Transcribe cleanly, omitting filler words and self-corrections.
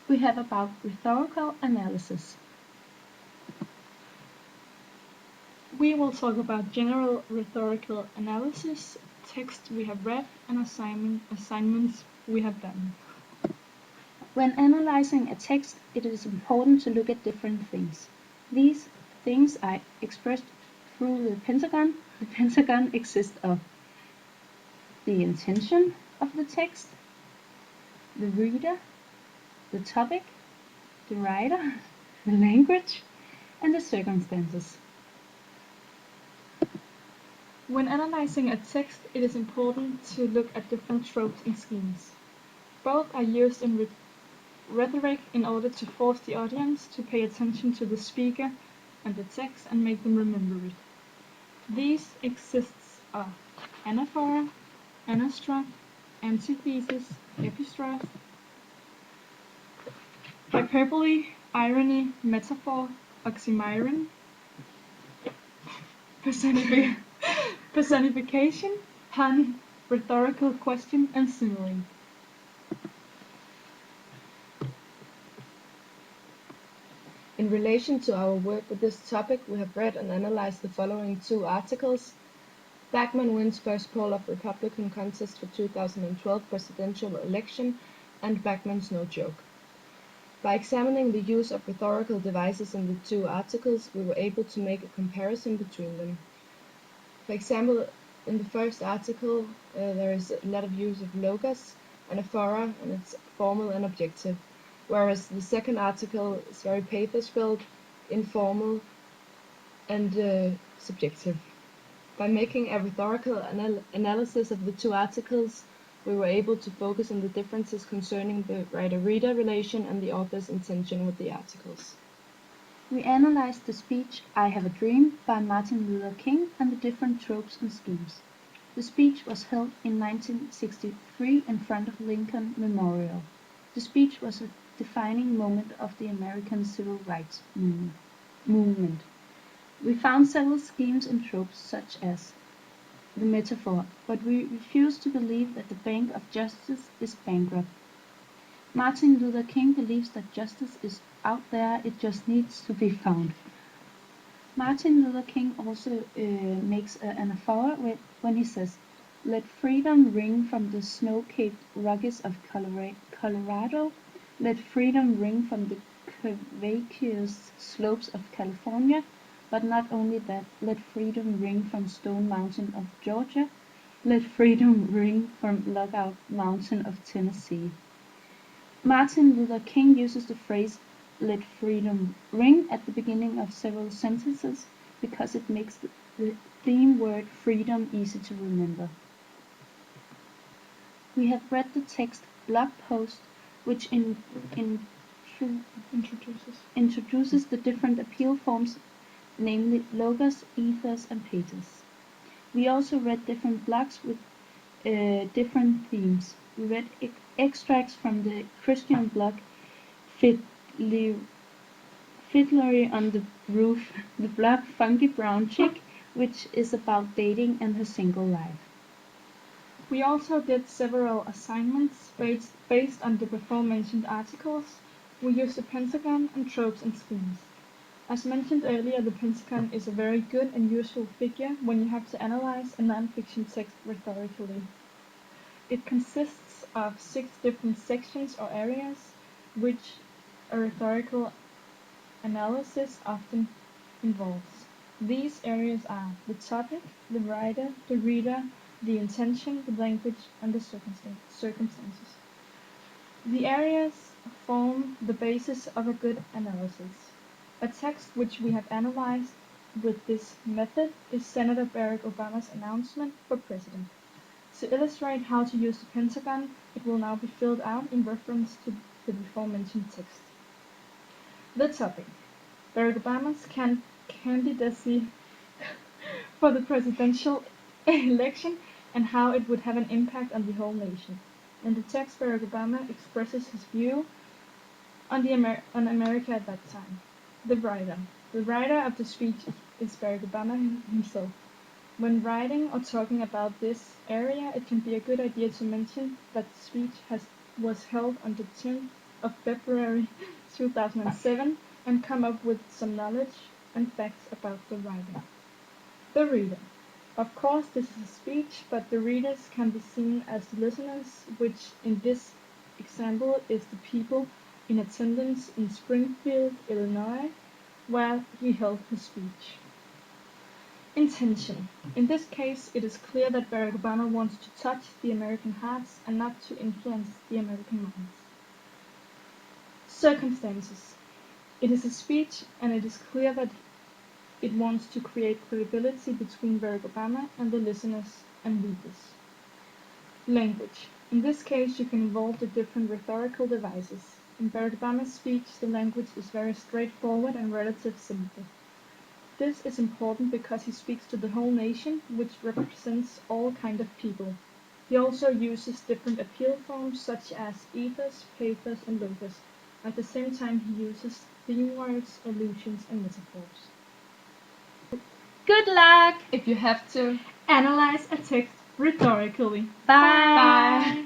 we have about rhetorical analysis. We will talk about general rhetorical analysis, text we have read, and assignments we have done. When analyzing a text, it is important to look at different things. These things are expressed through the pentagon. The pentagon consists of the intention of the text, the reader, the topic, the writer, the language, and the circumstances. When analyzing a text, it is important to look at different tropes and schemes. Both are used in rhetoric in order to force the audience to pay attention to the speaker and the text and make them remember it. These exists are anaphora, anastrophe, antithesis, epistrophe, hyperbole, irony, metaphor, oxymoron, personification, pun, rhetorical question, and simile. In relation to our work with this topic, we have read and analyzed the following 2 articles: Bachmann wins first poll of Republican contest for 2012 presidential election, and Bachmann's no joke. By examining the use of rhetorical devices in the 2 articles, we were able to make a comparison between them. For example, in the first article, there is a lot of use of logos, anaphora, and it's formal and objective, whereas the second article is very pathos-filled, informal, and subjective. By making a rhetorical analysis of the 2 articles, we were able to focus on the differences concerning the writer-reader relation and the author's intention with the articles. We analyzed the speech "I Have a Dream" by Martin Luther King and the different tropes and schemes. The speech was held in 1963 in front of Lincoln Memorial. The speech was a defining moment of the American Civil Rights movement. We found several schemes and tropes such as the metaphor, but we refuse to believe that the Bank of Justice is bankrupt. Martin Luther King believes that justice is out there, it just needs to be found. Martin Luther King also makes an anaphora when he says, "Let freedom ring from the snow-capped Rockies of Colorado, let freedom ring from the curvaceous slopes of California, but not only that, let freedom ring from Stone Mountain of Georgia, let freedom ring from Lookout Mountain of Tennessee." Martin Luther King uses the phrase "let freedom ring" at the beginning of several sentences because it makes the theme word freedom easy to remember. We have read the text blog post which introduces the different appeal forms, namely logos, ethos, and pathos. We also read different blogs with different themes. We read extracts from the Christian blog Fiddlery on the Roof, the blog Funky Brown Chick, which is about dating and her single life. We also did several assignments based on the before-mentioned articles. We used the pentagon and tropes and schemes. As mentioned earlier, the pentagon is a very good and useful figure when you have to analyze a non-fiction text rhetorically. It consists of 6 different sections or areas, which a rhetorical analysis often involves. These areas are the topic, the writer, the reader, the intention, the language, and the circumstances. The areas form the basis of a good analysis. A text which we have analyzed with this method is Senator Barack Obama's announcement for president. To illustrate how to use the pentagon, it will now be filled out in reference to the before-mentioned text. The topic: Barack Obama's candidacy for the presidential election and how it would have an impact on the whole nation. In the text, Barack Obama expresses his view on America at that time. The writer of the speech is Barack Obama himself. When writing or talking about this area, it can be a good idea to mention that the speech was held on the 10th of February 2007 and come up with some knowledge and facts about the writer. The reader. Of course, this is a speech, but the readers can be seen as the listeners, which in this example is the people in attendance in Springfield, Illinois, where he held his speech. Intention. In this case, it is clear that Barack Obama wants to touch the American hearts and not to influence the American minds. Circumstances. It is a speech, and it is clear that it wants to create credibility between Barack Obama and the listeners and readers. Language. In this case, you can involve the different rhetorical devices. In Barack Obama's speech, the language is very straightforward and relatively simple. This is important because he speaks to the whole nation, which represents all kinds of people. He also uses different appeal forms such as ethos, pathos, and logos. At the same time, he uses theme words, allusions, and metaphors. Good luck! If you have to Analyze a text rhetorically. Bye! Bye.